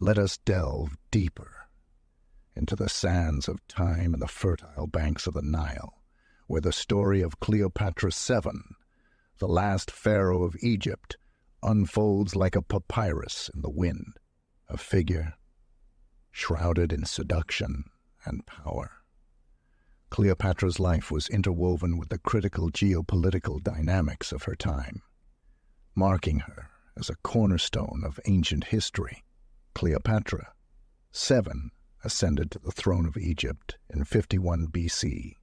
let us delve deeper into the sands of time and the fertile banks of the Nile, where the story of Cleopatra VII, the last pharaoh of Egypt, unfolds like a papyrus in the wind, a figure shrouded in seduction and power. Cleopatra's life was interwoven with the critical geopolitical dynamics of her time, marking her as a cornerstone of ancient history. Cleopatra VII ascended to the throne of Egypt in 51 BC,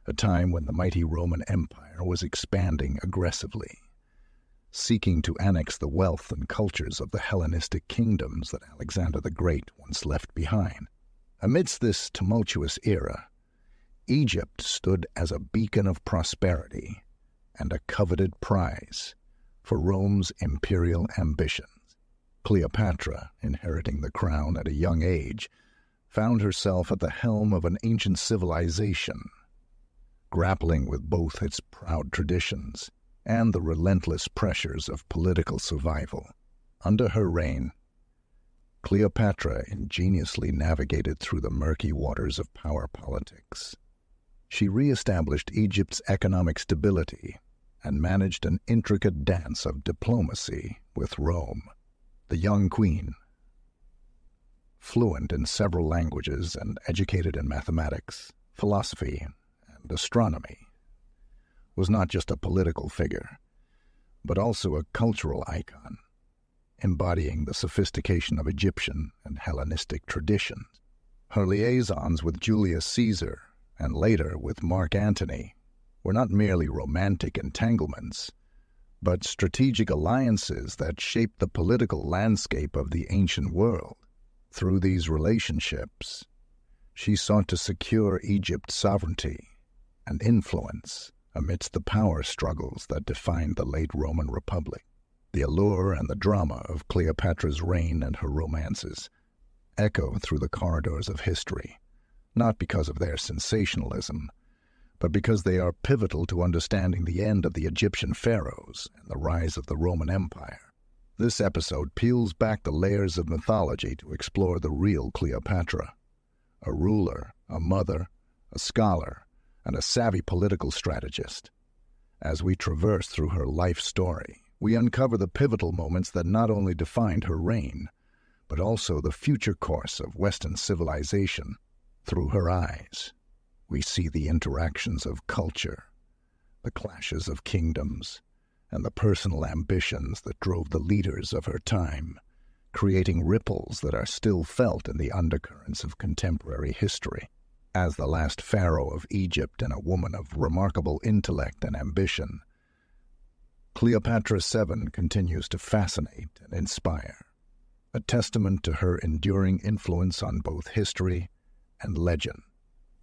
a time when the mighty Roman Empire was expanding aggressively, seeking to annex the wealth and cultures of the Hellenistic kingdoms that Alexander the Great once left behind. Amidst this tumultuous era, Egypt stood as a beacon of prosperity and a coveted prize for Rome's imperial ambitions. Cleopatra, inheriting the crown at a young age, found herself at the helm of an ancient civilization, grappling with both its proud traditions and the relentless pressures of political survival. Under her reign, Cleopatra ingeniously navigated through the murky waters of power politics. She re-established Egypt's economic stability and managed an intricate dance of diplomacy with Rome. The young queen, fluent in several languages and educated in mathematics, philosophy, and astronomy, was not just a political figure, but also a cultural icon, embodying the sophistication of Egyptian and Hellenistic traditions. Her liaisons with Julius Caesar and later with Mark Antony were not merely romantic entanglements, but strategic alliances that shaped the political landscape of the ancient world. Through these relationships, she sought to secure Egypt's sovereignty and influence amidst the power struggles that defined the late Roman Republic. The allure and the drama of Cleopatra's reign and her romances echo through the corridors of history, not because of their sensationalism, but because they are pivotal to understanding the end of the Egyptian pharaohs and the rise of the Roman Empire. This episode peels back the layers of mythology to explore the real Cleopatra, a ruler, a mother, a scholar, and a savvy political strategist. As we traverse through her life story, we uncover the pivotal moments that not only defined her reign, but also the future course of Western civilization. Through her eyes, we see the interactions of culture, the clashes of kingdoms, and the personal ambitions that drove the leaders of her time, creating ripples that are still felt in the undercurrents of contemporary history. As the last pharaoh of Egypt and a woman of remarkable intellect and ambition, Cleopatra VII continues to fascinate and inspire, a testament to her enduring influence on both history and legend.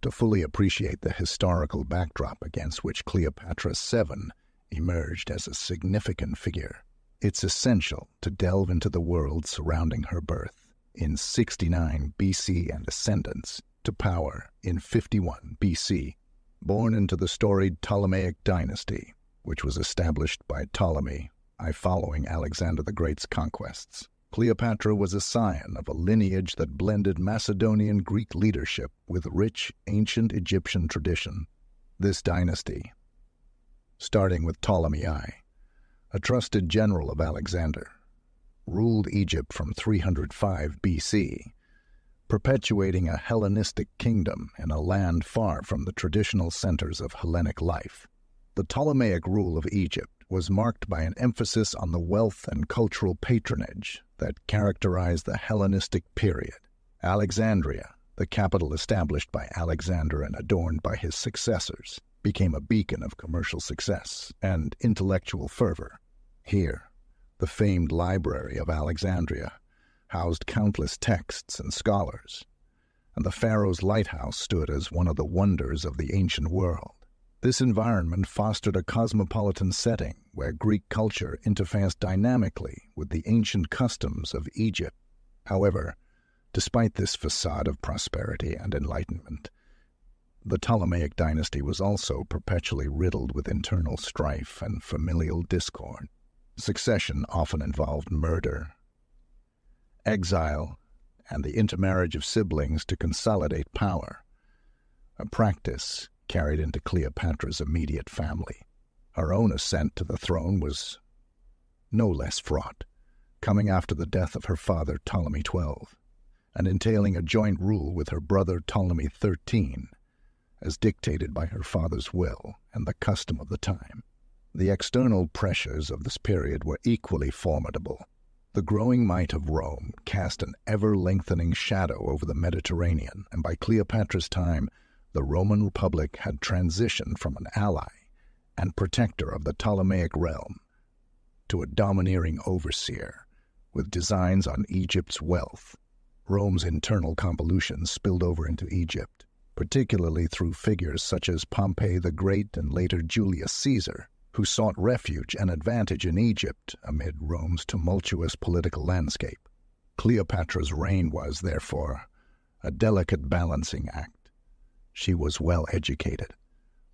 To fully appreciate the historical backdrop against which Cleopatra VII emerged as a significant figure, it's essential to delve into the world surrounding her birth in 69 BC and ascendance to power in 51 BC. Born into the storied Ptolemaic dynasty, which was established by Ptolemy following Alexander the Great's conquests, Cleopatra was a scion of a lineage that blended Macedonian Greek leadership with rich ancient Egyptian tradition. This dynasty, starting with Ptolemy I, a trusted general of Alexander, ruled Egypt from 305 BC, perpetuating a Hellenistic kingdom in a land far from the traditional centers of Hellenic life. The Ptolemaic rule of Egypt was marked by an emphasis on the wealth and cultural patronage that characterized the Hellenistic period. Alexandria, the capital established by Alexander and adorned by his successors, became a beacon of commercial success and intellectual fervor. Here, the famed Library of Alexandria housed countless texts and scholars, and the pharaoh's lighthouse stood as one of the wonders of the ancient world. This environment fostered a cosmopolitan setting where Greek culture interfaced dynamically with the ancient customs of Egypt. However, despite this facade of prosperity and enlightenment, the Ptolemaic dynasty was also perpetually riddled with internal strife and familial discord. Succession often involved murder, exile, and the intermarriage of siblings to consolidate power, a practice carried into Cleopatra's immediate family. Her own ascent to the throne was no less fraught, coming after the death of her father Ptolemy XII, and entailing a joint rule with her brother Ptolemy XIII, as dictated by her father's will and the custom of the time. The external pressures of this period were equally formidable. The growing might of Rome cast an ever-lengthening shadow over the Mediterranean, and by Cleopatra's time, the Roman Republic had transitioned from an ally and protector of the Ptolemaic realm to a domineering overseer with designs on Egypt's wealth. Rome's internal convolutions spilled over into Egypt, particularly through figures such as Pompey the Great and later Julius Caesar, who sought refuge and advantage in Egypt amid Rome's tumultuous political landscape. Cleopatra's reign was, therefore, a delicate balancing act. She was well educated,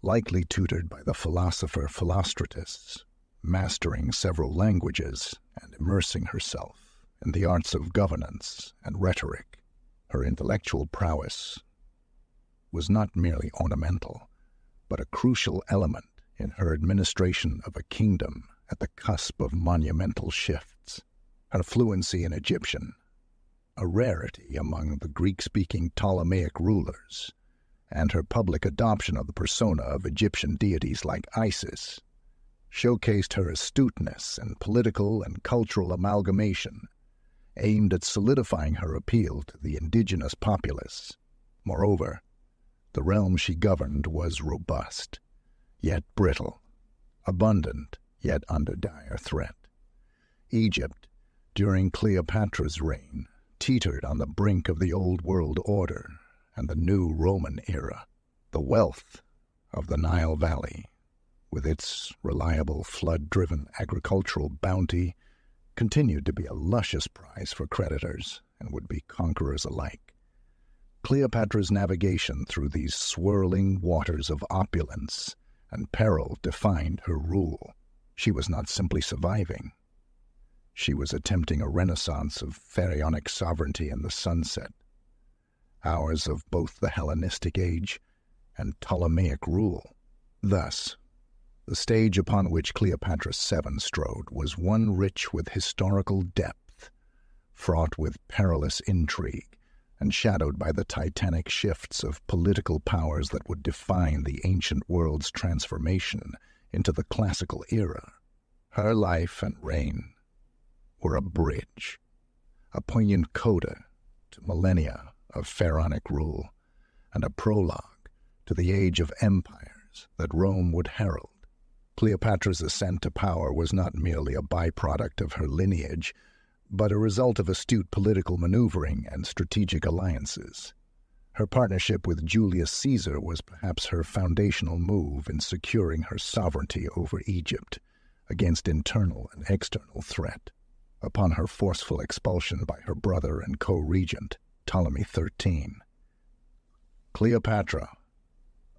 likely tutored by the philosopher Philostratus, mastering several languages and immersing herself in the arts of governance and rhetoric. Her intellectual prowess was not merely ornamental, but a crucial element in her administration of a kingdom at the cusp of monumental shifts. Her fluency in Egyptian, a rarity among the Greek-speaking Ptolemaic rulers, and her public adoption of the persona of Egyptian deities like Isis, showcased her astuteness in political and cultural amalgamation, aimed at solidifying her appeal to the indigenous populace. Moreover, the realm she governed was robust, yet brittle, abundant, yet under dire threat. Egypt, during Cleopatra's reign, teetered on the brink of the Old World Order and the new Roman era. The wealth of the Nile Valley, with its reliable flood-driven agricultural bounty, continued to be a luscious prize for creditors and would-be conquerors alike. Cleopatra's navigation through these swirling waters of opulence and peril defined her rule. She was not simply surviving. She was attempting a renaissance of pharaonic sovereignty in the sunset, hours of both the Hellenistic age and Ptolemaic rule. Thus, the stage upon which Cleopatra VII strode was one rich with historical depth, fraught with perilous intrigue, and shadowed by the titanic shifts of political powers that would define the ancient world's transformation into the classical era. Her life and reign were a bridge, a poignant coda to millennia of pharaonic rule, and a prologue to the age of empires that Rome would herald. Cleopatra's ascent to power was not merely a byproduct of her lineage, but a result of astute political maneuvering and strategic alliances. Her partnership with Julius Caesar was perhaps her foundational move in securing her sovereignty over Egypt against internal and external threat, upon her forceful expulsion by her brother and co-regent, Ptolemy XIII. Cleopatra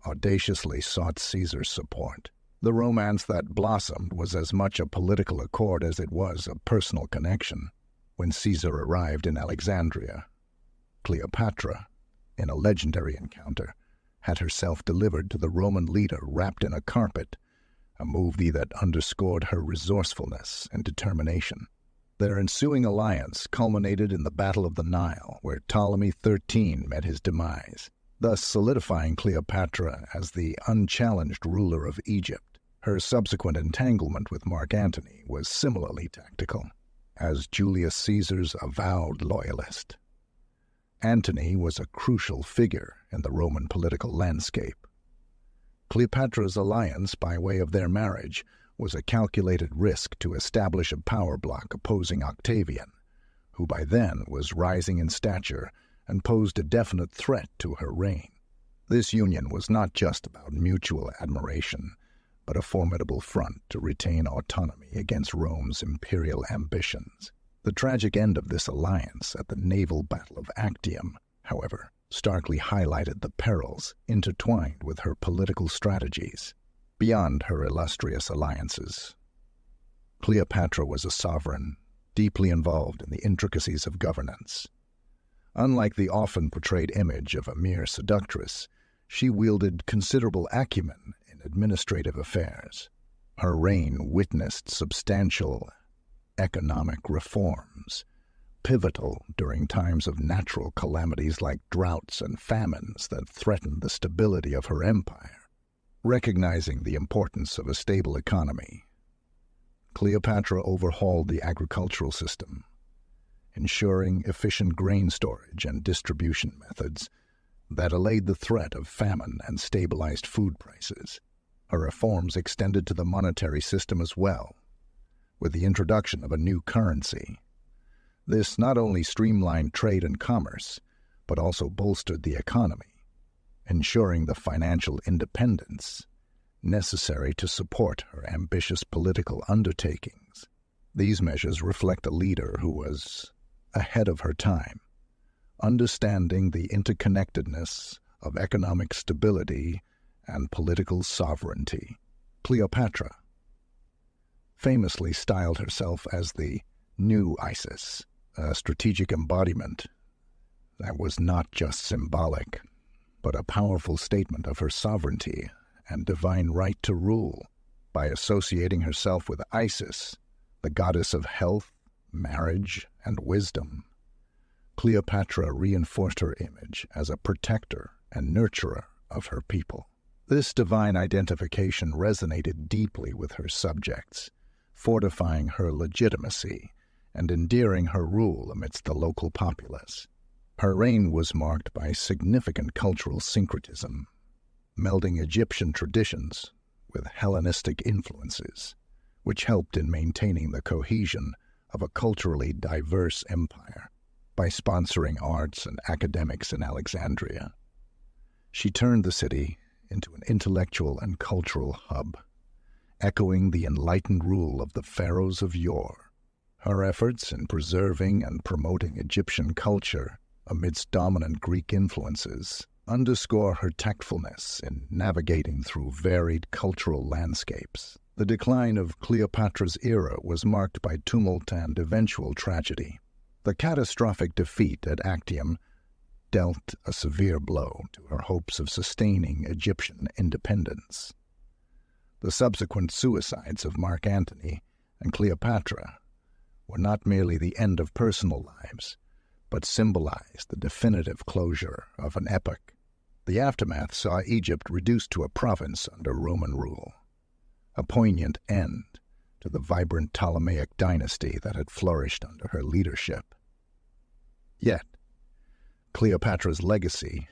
audaciously sought Caesar's support. The romance that blossomed was as much a political accord as it was a personal connection. When Caesar arrived in Alexandria, Cleopatra, in a legendary encounter, had herself delivered to the Roman leader wrapped in a carpet, a move that underscored her resourcefulness and determination. Their ensuing alliance culminated in the Battle of the Nile, where Ptolemy XIII met his demise, thus solidifying Cleopatra as the unchallenged ruler of Egypt. Her subsequent entanglement with Mark Antony was similarly tactical. As Julius Caesar's avowed loyalist, Antony was a crucial figure in the Roman political landscape. Cleopatra's alliance by way of their marriage was a calculated risk to establish a power bloc opposing Octavian, who by then was rising in stature and posed a definite threat to her reign. This union was not just about mutual admiration, but a formidable front to retain autonomy against Rome's imperial ambitions. The tragic end of this alliance at the naval battle of Actium, however, starkly highlighted the perils intertwined with her political strategies. Beyond her illustrious alliances, Cleopatra was a sovereign deeply involved in the intricacies of governance. Unlike the often portrayed image of a mere seductress, she wielded considerable acumen in administrative affairs. Her reign witnessed substantial economic reforms, pivotal during times of natural calamities like droughts and famines that threatened the stability of her empire. Recognizing the importance of a stable economy, Cleopatra overhauled the agricultural system, ensuring efficient grain storage and distribution methods that allayed the threat of famine and stabilized food prices. Her reforms extended to the monetary system as well, with the introduction of a new currency. This not only streamlined trade and commerce, but also bolstered the economy, ensuring the financial independence necessary to support her ambitious political undertakings. These measures reflect a leader who was ahead of her time, understanding the interconnectedness of economic stability and political sovereignty. Cleopatra famously styled herself as the new Isis, a strategic embodiment that was not just symbolic, but a powerful statement of her sovereignty and divine right to rule. By associating herself with Isis, the goddess of health, marriage, and wisdom, Cleopatra reinforced her image as a protector and nurturer of her people. This divine identification resonated deeply with her subjects, fortifying her legitimacy and endearing her rule amidst the local populace. Her reign was marked by significant cultural syncretism, melding Egyptian traditions with Hellenistic influences, which helped in maintaining the cohesion of a culturally diverse empire. By sponsoring arts and academics in Alexandria, she turned the city into an intellectual and cultural hub, echoing the enlightened rule of the pharaohs of yore. Her efforts in preserving and promoting Egyptian culture amidst dominant Greek influences underscore her tactfulness in navigating through varied cultural landscapes. The decline of Cleopatra's era was marked by tumult and eventual tragedy. The catastrophic defeat at Actium dealt a severe blow to her hopes of sustaining Egyptian independence. The subsequent suicides of Mark Antony and Cleopatra were not merely the end of personal lives, but symbolized the definitive closure of an epoch. The aftermath saw Egypt reduced to a province under Roman rule, a poignant end to the vibrant Ptolemaic dynasty that had flourished under her leadership. Yet, Cleopatra's legacy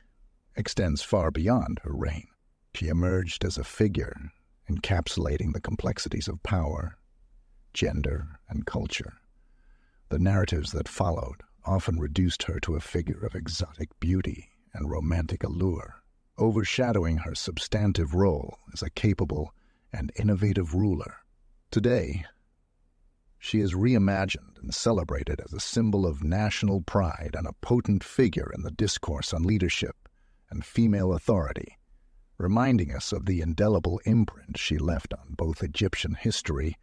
extends far beyond her reign. She emerged as a figure encapsulating the complexities of power, gender, and culture. The narratives that followed often reduced her to a figure of exotic beauty and romantic allure, overshadowing her substantive role as a capable and innovative ruler. Today, she is reimagined and celebrated as a symbol of national pride and a potent figure in the discourse on leadership and female authority, reminding us of the indelible imprint she left on both Egyptian history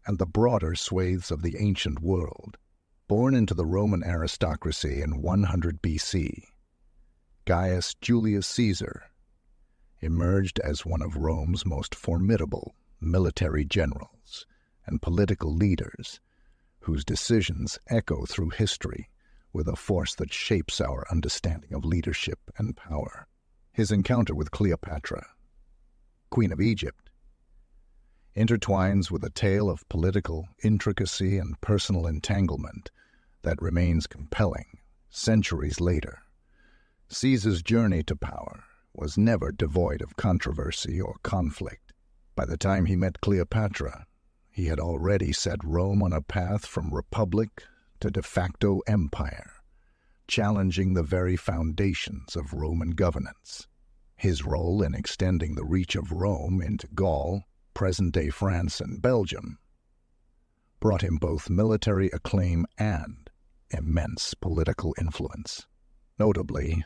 and the broader swathes of the ancient world. Born into the Roman aristocracy in 100 BC, Gaius Julius Caesar emerged as one of Rome's most formidable military generals and political leaders whose decisions echo through history with a force that shapes our understanding of leadership and power. His encounter with Cleopatra, Queen of Egypt, intertwines with a tale of political intricacy and personal entanglement that remains compelling centuries later. Caesar's journey to power was never devoid of controversy or conflict. By the time he met Cleopatra, he had already set Rome on a path from republic to de facto empire, challenging the very foundations of Roman governance. His role in extending the reach of Rome into Gaul, present-day France and Belgium, brought him both military acclaim and immense political influence. Notably,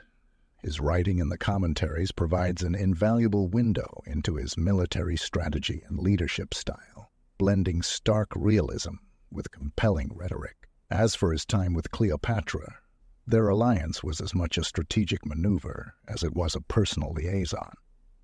his writing in the commentaries provides an invaluable window into his military strategy and leadership style, blending stark realism with compelling rhetoric. As for his time with Cleopatra, Their alliance was as much a strategic maneuver as it was a personal liaison.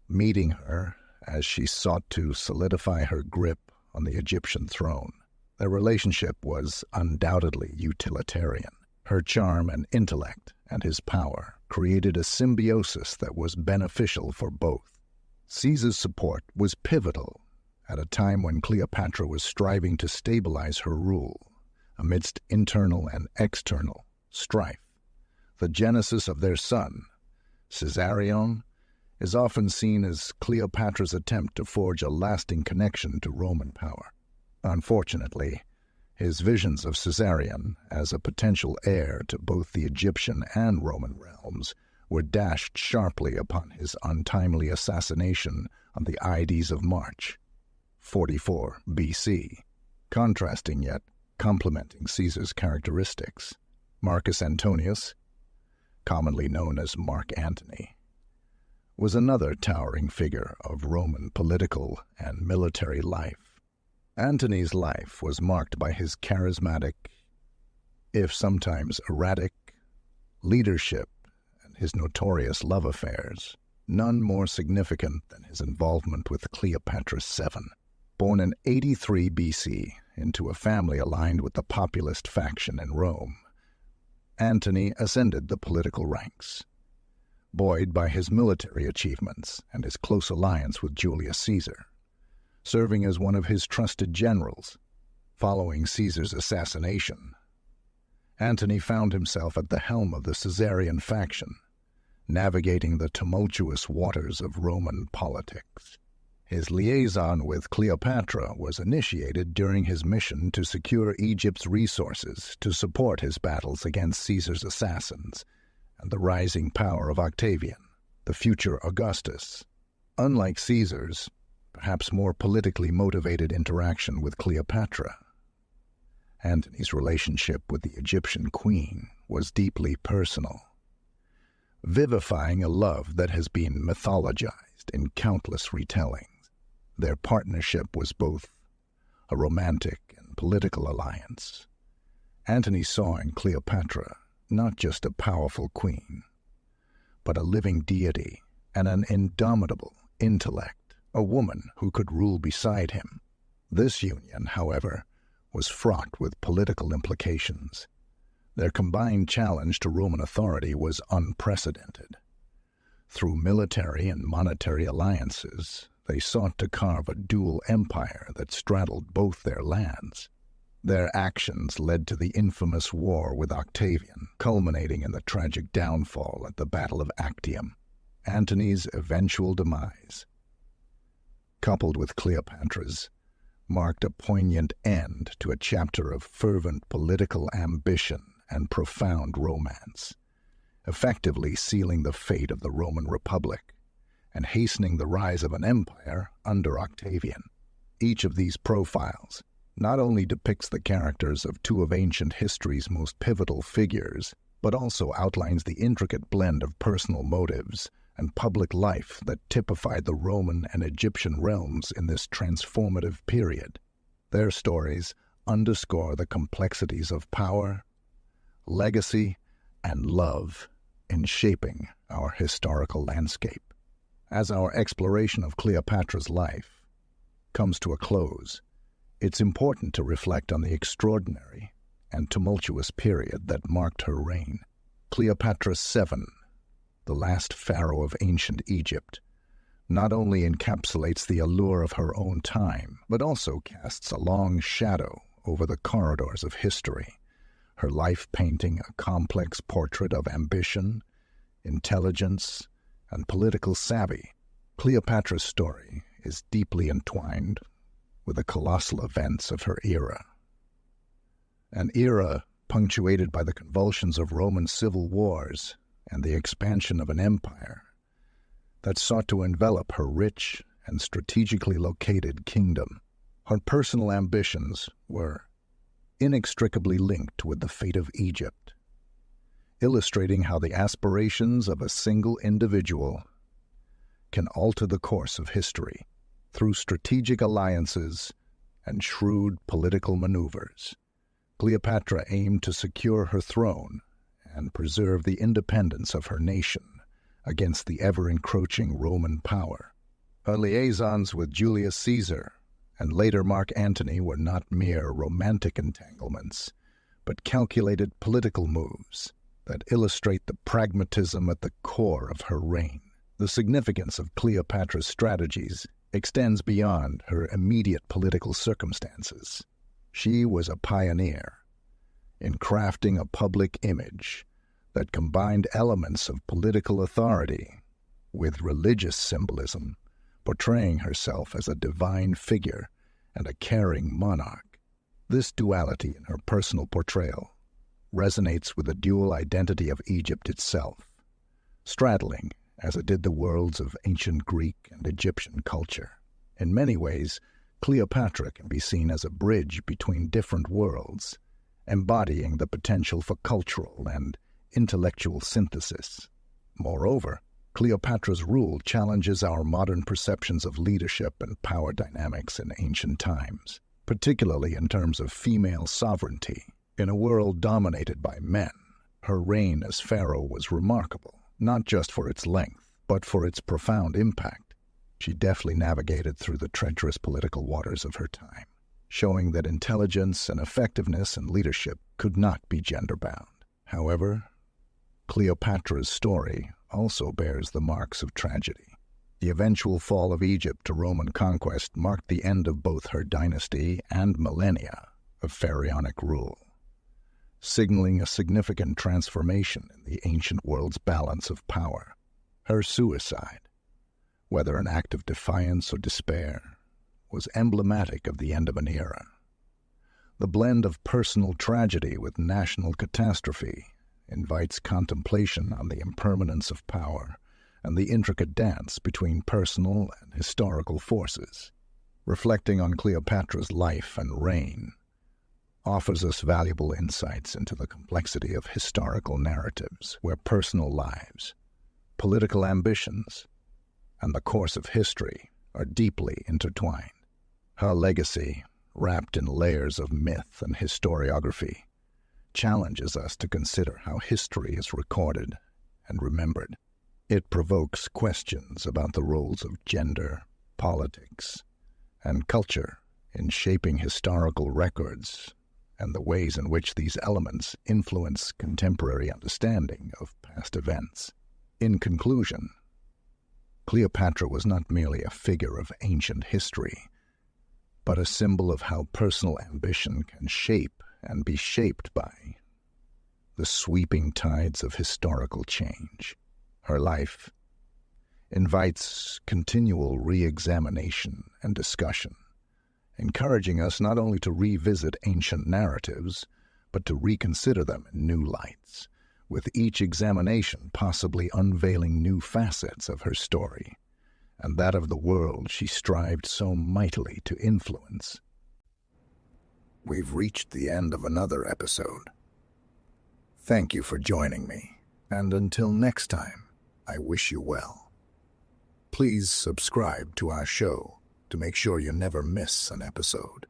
Meeting her as she sought to solidify her grip on the Egyptian throne, their relationship was undoubtedly utilitarian. Her charm and intellect and his power created a symbiosis that was beneficial for both. Caesar's support was pivotal at a time when Cleopatra was striving to stabilize her rule amidst internal and external strife. The genesis of their son, Caesarion, is often seen as Cleopatra's attempt to forge a lasting connection to Roman power. Unfortunately, his visions of Caesarion as a potential heir to both the Egyptian and Roman realms were dashed sharply upon his untimely assassination on the Ides of March, 44 BC. Contrasting yet complementing Caesar's characteristics, Marcus Antonius, commonly known as Mark Antony, was another towering figure of Roman political and military life. Antony's life was marked by his charismatic, if sometimes erratic, leadership and his notorious love affairs, none more significant than his involvement with Cleopatra VII. Born in 83 BC into a family aligned with the populist faction in Rome, Antony ascended the political ranks. Buoyed by his military achievements and his close alliance with Julius Caesar, serving as one of his trusted generals. Following Caesar's assassination, Antony found himself at the helm of the Caesarian faction, navigating the tumultuous waters of Roman politics. His liaison with Cleopatra was initiated during his mission to secure Egypt's resources to support his battles against Caesar's assassins and the rising power of Octavian, the future Augustus. Unlike Caesar's perhaps more politically motivated interaction with Cleopatra, Antony's relationship with the Egyptian queen was deeply personal, vivifying a love that has been mythologized in countless retellings. Their partnership was both a romantic and political alliance. Antony saw in Cleopatra not just a powerful queen, but a living deity and an indomitable intellect, a woman who could rule beside him. This union, however, was fraught with political implications. Their combined challenge to Roman authority was unprecedented. Through military and monetary alliances, they sought to carve a dual empire that straddled both their lands. Their actions led to the infamous war with Octavian, culminating in the tragic downfall at the Battle of Actium. Antony's eventual demise, coupled with Cleopatra's, marked a poignant end to a chapter of fervent political ambition and profound romance, effectively sealing the fate of the Roman Republic and hastening the rise of an empire under Octavian. Each of these profiles not only depicts the characters of two of ancient history's most pivotal figures, but also outlines the intricate blend of personal motives and public life that typified the Roman and Egyptian realms in this transformative period. Their stories underscore the complexities of power, legacy, and love in shaping our historical landscape. As our exploration of Cleopatra's life comes to a close, it's important to reflect on the extraordinary and tumultuous period that marked her reign. Cleopatra VII, the last pharaoh of ancient Egypt, not only encapsulates the allure of her own time, but also casts a long shadow over the corridors of history, her life painting a complex portrait of ambition, intelligence, and political savvy. Cleopatra's story is deeply entwined with the colossal events of her era. An era punctuated by the convulsions of Roman civil wars and the expansion of an empire that sought to envelop her rich and strategically located kingdom. Her personal ambitions were inextricably linked with the fate of Egypt, illustrating how the aspirations of a single individual can alter the course of history through strategic alliances and shrewd political maneuvers. Cleopatra aimed to secure her throne and preserve the independence of her nation against the ever-encroaching Roman power. Her liaisons with Julius Caesar and later Mark Antony were not mere romantic entanglements, but calculated political moves that illustrate the pragmatism at the core of her reign. The significance of Cleopatra's strategies extends beyond her immediate political circumstances. She was a pioneer in crafting a public image that combined elements of political authority with religious symbolism, portraying herself as a divine figure and a caring monarch. This duality in her personal portrayal resonates with the dual identity of Egypt itself, straddling, as it did, the worlds of ancient Greek and Egyptian culture. In many ways, Cleopatra can be seen as a bridge between different worlds, embodying the potential for cultural and intellectual synthesis. Moreover, Cleopatra's rule challenges our modern perceptions of leadership and power dynamics in ancient times, particularly in terms of female sovereignty. In a world dominated by men, her reign as pharaoh was remarkable, not just for its length, but for its profound impact. She deftly navigated through the treacherous political waters of her time, showing that intelligence and effectiveness in leadership could not be gender-bound. However, Cleopatra's story also bears the marks of tragedy. The eventual fall of Egypt to Roman conquest marked the end of both her dynasty and millennia of pharaonic rule, signaling a significant transformation in the ancient world's balance of power. Her suicide, whether an act of defiance or despair, was emblematic of the end of an era. The blend of personal tragedy with national catastrophe invites contemplation on the impermanence of power and the intricate dance between personal and historical forces. Reflecting on Cleopatra's life and reign offers us valuable insights into the complexity of historical narratives where personal lives, political ambitions, and the course of history are deeply intertwined. Her legacy, wrapped in layers of myth and historiography, challenges us to consider how history is recorded and remembered. It provokes questions about the roles of gender, politics, and culture in shaping historical records and the ways in which these elements influence contemporary understanding of past events. In conclusion, Cleopatra was not merely a figure of ancient history, but a symbol of how personal ambition can shape and be shaped by the sweeping tides of historical change. Her life invites continual re-examination and discussion, encouraging us not only to revisit ancient narratives, but to reconsider them in new lights, with each examination possibly unveiling new facets of her story and that of the world she strived so mightily to influence. We've reached the end of another episode. Thank you for joining me, and until next time, I wish you well. Please subscribe to our show to make sure you never miss an episode.